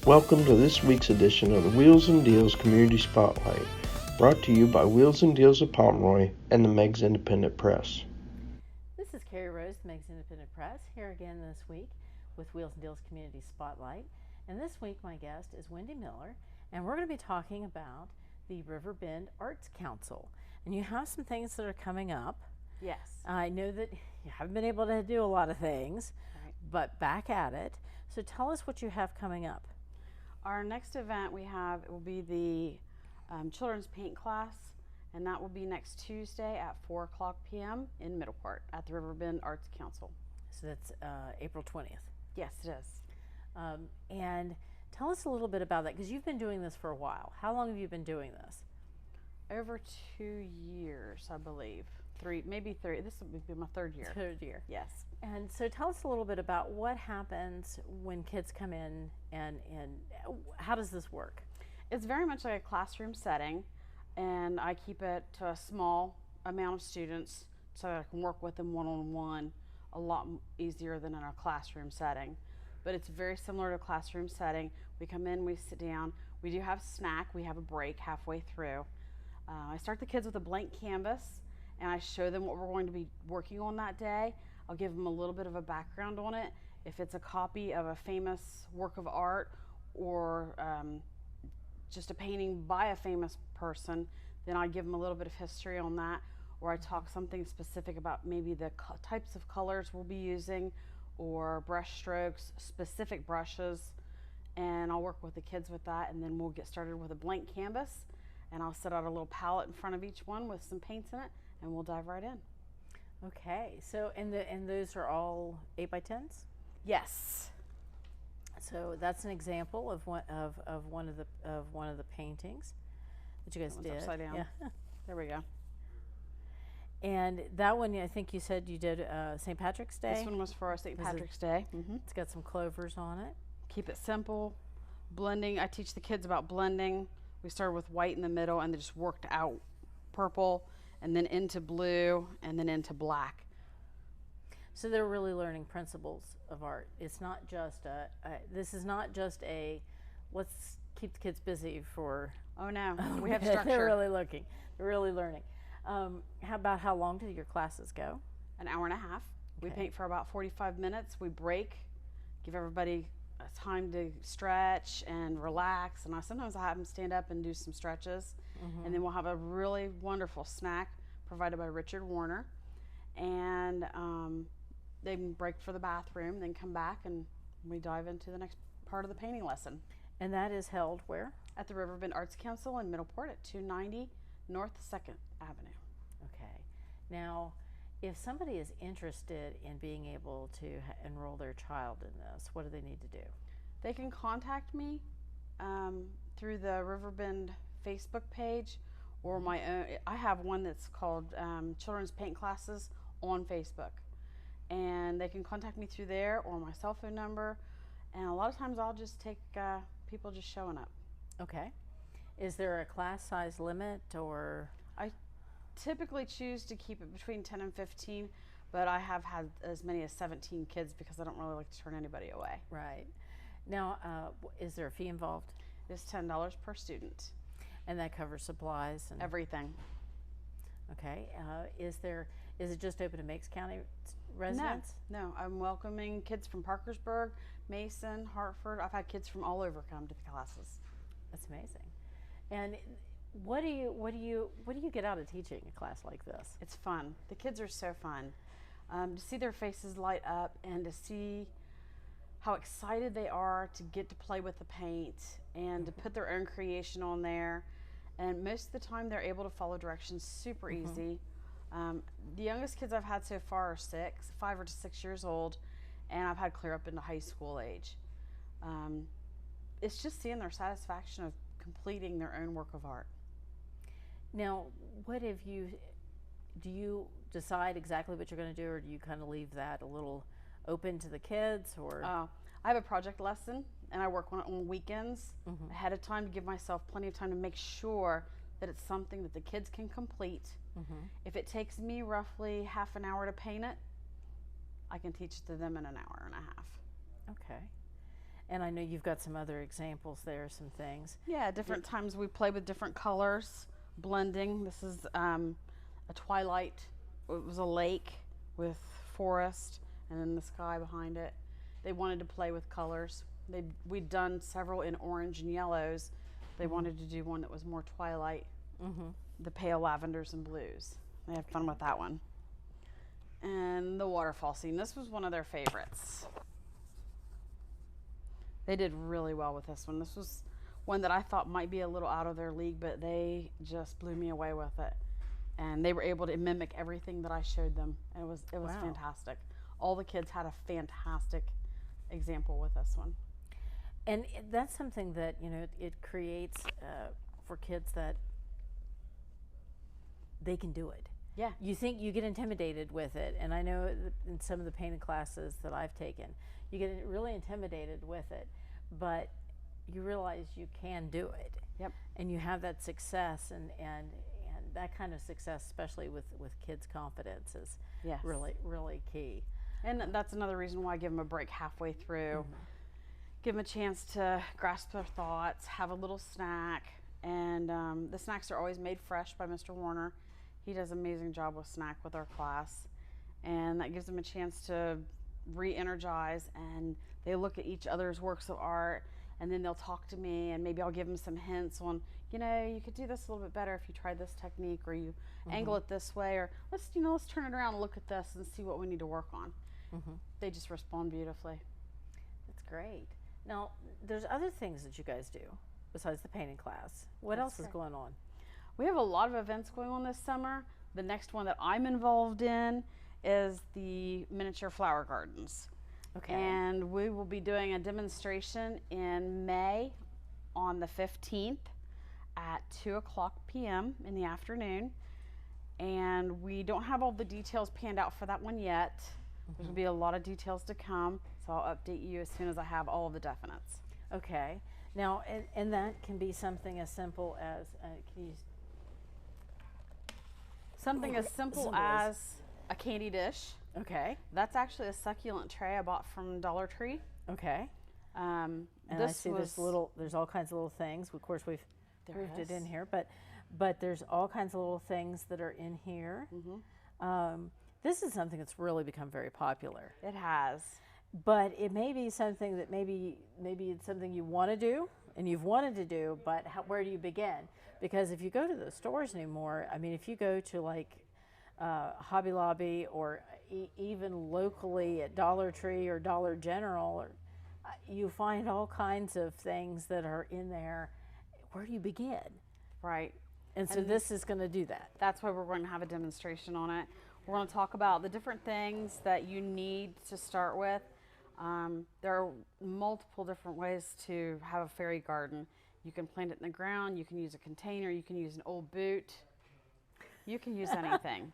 Welcome to this week's edition of the Wheels and Deals Community Spotlight, brought to you by Wheels and Deals of Pomeroy and the Meg's Independent Press. This is Carrie Rose, the Meg's Independent Press, here again this week with Wheels and Deals Community Spotlight. And this week my guest is Wendi Miller, and we're going to be talking about the Riverbend Arts Council. And you have some things that are coming up. Yes. I know that you haven't been able to do a lot of things, but back at it. So tell us what you have coming up. Our next event we have will be the children's paint class, and that will be next Tuesday at 4:00 p.m. in Middleport at the Riverbend Arts Council. So that's April 20th. Yes, it is. And tell us a little bit about that, because you've been doing this for a while. How long have you been doing this? Over 2 years, I believe. Maybe three. This will be my third year. Third year. Yes. And so tell us a little bit about what happens when kids come in, and how does this work? It's very much like a classroom setting, and I keep it to a small amount of students so that I can work with them one-on-one a lot easier than in a classroom setting. But it's very similar to a classroom setting. We come in, we sit down, we do have snack, we have a break halfway through. I start the kids with a blank canvas, and I show them what we're going to be working on that day. I'll give them a little bit of a background on it. If it's a copy of a famous work of art or just a painting by a famous person, then I give them a little bit of history on that, or I talk something specific about maybe the types of colors we'll be using, or brush strokes, specific brushes, and I'll work with the kids with that, and then we'll get started with a blank canvas, and I'll set out a little palette in front of each one with some paints in it, and we'll dive right in. Okay, so and those are all 8x10s? Yes. So that's an example of one of the paintings that you guys That did. one's upside down. Yeah. There we go. And that one, I think you said you did St. Patrick's Day. This one was for our St. Patrick's Day. It's got some clovers on it. Keep it simple. Blending. I teach the kids about blending. We started with white in the middle and then just worked out purple and then into blue and then into black. So they're really learning principles of art. It's not just this is not just a let's keep the kids busy for. Oh no, we have structure. They're really looking. They're really learning. How long do your classes go? An hour and a half. We paint for about 45 minutes. We break, give everybody time to stretch and relax. And sometimes I have them stand up and do some stretches. And then we'll have a really wonderful snack provided by Richard Warner. And they can break for the bathroom, then come back and we dive into the next part of the painting lesson. And that is held where? At the Riverbend Arts Council in Middleport at 290 North 2nd Avenue. Okay. Now, if somebody is interested in being able to enroll their child in this, what do they need to do? They can contact me through the Riverbend Facebook page or my own. I have one that's called Children's Paint Classes on Facebook. And they can contact me through there or my cell phone number. And a lot of times I'll just take people just showing up. Okay. Is there a class size limit, or? I typically choose to keep it between 10 and 15, but I have had as many as 17 kids because I don't really like to turn anybody away. Right. Now, is there a fee involved? It's $10 per student. And that covers supplies and everything. Okay. Is it just open to Meigs County residents? No, I'm welcoming kids from Parkersburg, Mason, Hartford. I've had kids from all over come to the classes. That's amazing. And what do you get out of teaching a class like this? It's fun. The kids are so fun. To see their faces light up and to see how excited they are to get to play with the paint and to put their own creation on there. And most of the time they're able to follow directions super easy. The youngest kids I've had so far are 5 or 6 years old, and I've had clear up into high school age. It's just seeing their satisfaction of completing their own work of art. Now, do you decide exactly what you're going to do, or do you kind of leave that a little open to the kids? Or I have a project lesson, and I work on it on weekends ahead of time to give myself plenty of time to make sure that it's something that the kids can complete. If it takes me roughly half an hour to paint it, I can teach it to them in an hour and a half. Okay. And I know you've got some other examples there, some things. Yeah, different times we play with different colors, blending. This is a twilight. It was a lake with forest and then the sky behind it. They wanted to play with colors. We'd done several in orange and yellows. They wanted to do one that was more twilight, the pale lavenders and blues. They had fun with that one. And the waterfall scene. This was one of their favorites. They did really well with this one. This was one that I thought might be a little out of their league, but they just blew me away with it. And they were able to mimic everything that I showed them. And it was Wow. fantastic. All the kids had a fantastic example with this one. And that's something that, you know, it creates for kids that they can do it. Yeah. You think you get intimidated with it, and I know in some of the painting classes that I've taken, you get really intimidated with it, but you realize you can do it. Yep. And you have that success, and that kind of success, especially with kids' confidence, is Yes. really, really key. And that's another reason why I give them a break halfway through. Give them a chance to grasp their thoughts, have a little snack. And the snacks are always made fresh by Mr. Warner. He does an amazing job with snack with our class. And that gives them a chance to re-energize, and they look at each other's works of art, and then they'll talk to me, and maybe I'll give them some hints on, you know, you could do this a little bit better if you tried this technique, or you angle it this way, or let's turn it around and look at this and see what we need to work on. They just respond beautifully. That's great. Now, there's other things that you guys do besides the painting class. What else is going on? We have a lot of events going on this summer. The next one that I'm involved in is the miniature flower gardens. Okay. And we will be doing a demonstration in May on the 15th at 2:00 p.m. in the afternoon. And we don't have all the details panned out for that one yet. There's going to be a lot of details to come, so I'll update you as soon as I have all of the definites. Okay. Now, and that can be something as simple as, can you? Something as simple as a candy dish. Okay. That's actually a succulent tray I bought from Dollar Tree. Okay. And I see there's all kinds of little things. Of course, we've moved it in here, but there's all kinds of little things that are in here. This is something that's really become very popular. It has. But it may be something that maybe it's something you want to do and you've wanted to do, but where do you begin? Because if you go to the stores anymore, I mean, if you go to like Hobby Lobby or even locally at Dollar Tree or Dollar General, or you find all kinds of things that are in there. Where do you begin? Right. And so this is going to do that. That's why we're going to have a demonstration on it. We're going to talk about the different things that you need to start with. There are multiple different ways to have a fairy garden. You can plant it in the ground, you can use a container, you can use an old boot, you can use anything.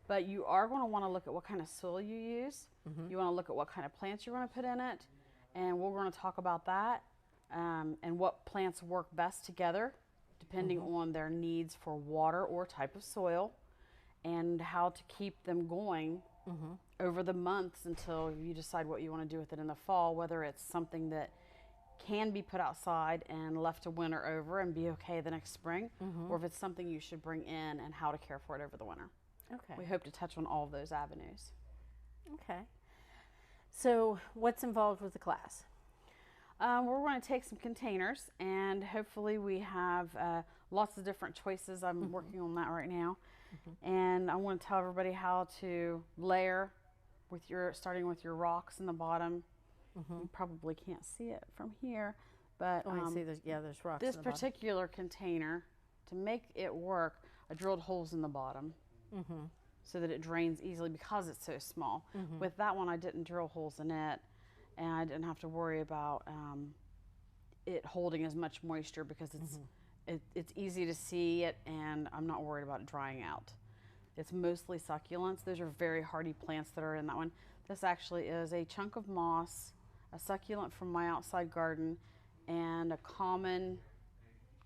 But you are going to want to look at what kind of soil you use. You want to look at what kind of plants you're going to put in it. And we're going to talk about that and what plants work best together depending on their needs for water or type of soil, and how to keep them going over the months until you decide what you want to do with it in the fall, whether it's something that can be put outside and left to winter over and be okay the next spring, or if it's something you should bring in and how to care for it over the winter. Okay. We hope to touch on all of those avenues. Okay. So what's involved with the class? We're going to take some containers, and hopefully we have lots of different choices. I'm working on that right now. And I want to tell everybody how to layer with starting with your rocks in the bottom. You probably can't see it from here, but I see there's rocks this in the bottom. particular container, to make it work, I drilled holes in the bottom so that it drains easily because it's so small. With that one, I didn't drill holes in it, and I didn't have to worry about it holding as much moisture because it's easy to see it, and I'm not worried about it drying out. It's mostly succulents. Those are very hardy plants that are in that one. This actually is a chunk of moss, a succulent from my outside garden, and a common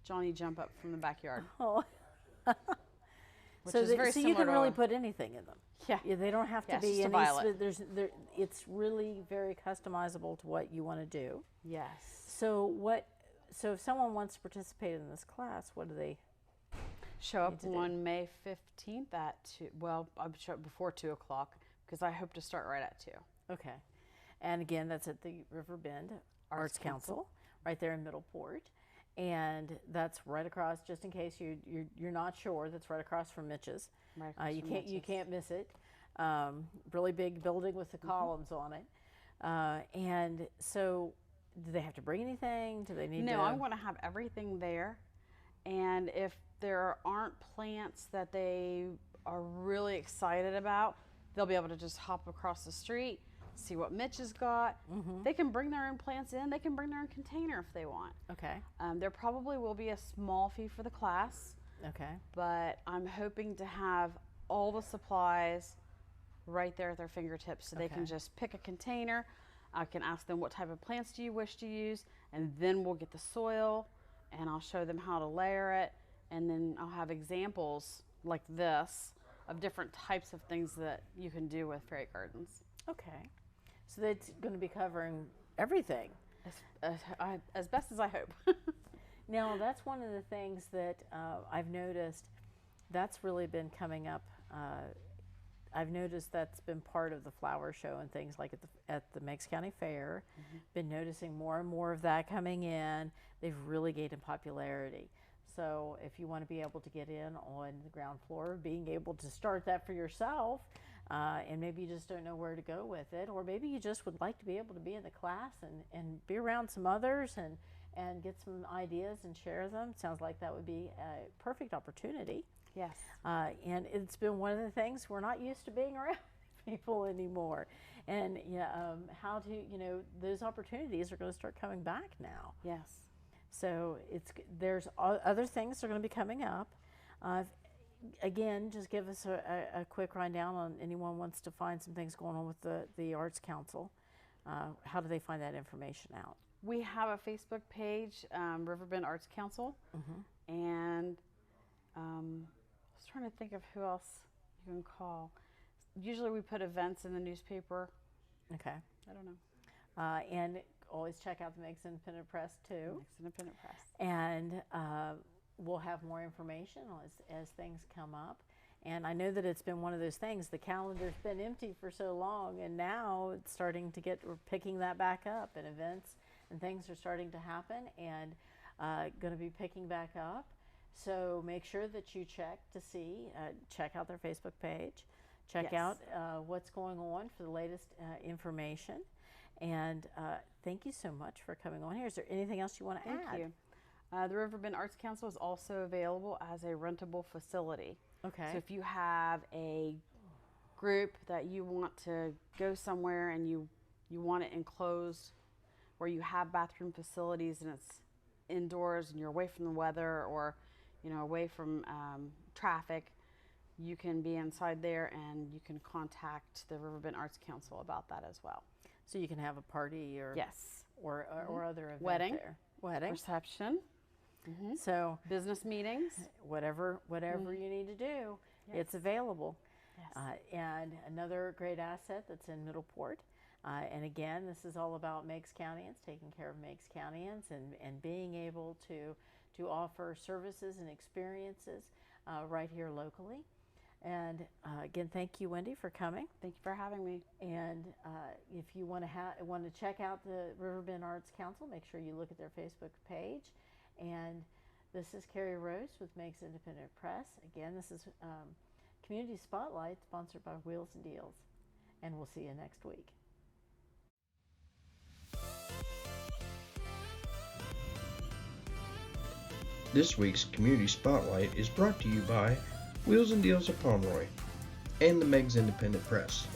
Johnny jump up from the backyard. Oh. which so is very so you similar can to really a- put anything in them. Yeah. They don't have to Yeah, it's be just a any. violet. It's really very customizable to what you want to do. Yes. So if someone wants to participate in this class, what do they? Show up need to do? on May 15th at 2. Well, I'll show up before 2 o'clock because I hope to start right at 2. Okay, and again, that's at the Riverbend Arts Council, right there in Middleport, and that's right across. Just in case you're not sure, that's right across from Mitch's. Right across You from can't Mitch's. miss it. Really big building with the columns on it, and so do they have to bring anything? Do they need No, to? I'm going to have everything there. And if there aren't plants that they are really excited about, they'll be able to just hop across the street, see what Mitch has got. They can bring their own plants in. They can bring their own container if they want. Okay. There probably will be a small fee for the class, Okay. but I'm hoping to have all the supplies right there at their fingertips so they can Okay. just pick a container. I can ask them what type of plants do you wish to use, and then we'll get the soil and I'll show them how to layer it, and then I'll have examples like this of different types of things that you can do with fairy gardens. Okay. So that's going to be covering everything. As best as I hope. Now, that's one of the things that I've noticed that's really been coming up. I've noticed that's been part of the flower show and things like at the Meigs County Fair. Been noticing more and more of that coming in. They've really gained in popularity. So if you want to be able to get in on the ground floor, being able to start that for yourself, and maybe you just don't know where to go with it, or maybe you just would like to be able to be in the class and be around some others and get some ideas and share them. Sounds like that would be a perfect opportunity. Yes. And it's been one of the things we're not used to being around people anymore. And how to, those opportunities are going to start coming back now. Yes. So there's other things that are going to be coming up. Again, just give us a quick rundown on anyone wants to find some things going on with the Arts Council. How do they find that information out? We have a Facebook page, Riverbend Arts Council, and I was trying to think of who else you can call. Usually we put events in the newspaper. Okay. I don't know. And always check out the Meigs Independent Press too. Meigs Independent Press. And we'll have more information as things come up. And I know that it's been one of those things, the calendar's been empty for so long, and now it's starting to we're picking that back up, and events and things are starting to happen and going to be picking back up. So make sure that you check out their Facebook page, check Yes. out what's going on for the latest information. And thank you so much for coming on here. Is there anything else you want to add? Thank you. The Riverbend Arts Council is also available as a rentable facility. Okay. So if you have a group that you want to go somewhere and you want it enclosed, where you have bathroom facilities and it's indoors and you're away from the weather or away from traffic, you can be inside there and you can contact the Riverbend Arts Council about that as well. So you can have a party or Yes. or other event Wedding. there. Wedding. Reception. So Business meetings. whatever you need to do, Yes. it's available. Yes. And another great asset that's in Middleport. And again, this is all about Meigs Countyans, taking care of Meigs Countyans and being able to offer services and experiences right here locally. And again, thank you, Wendi, for coming. Thank you for having me. And if you want to check out the Riverbend Arts Council, make sure you look at their Facebook page. And this is Carrie Rose with Meigs Independent Press. Again, this is Community Spotlight, sponsored by Wheels and Deals. And we'll see you next week. This week's Community Spotlight is brought to you by Wheels and Deals of Pomeroy and the Meigs Independent Press.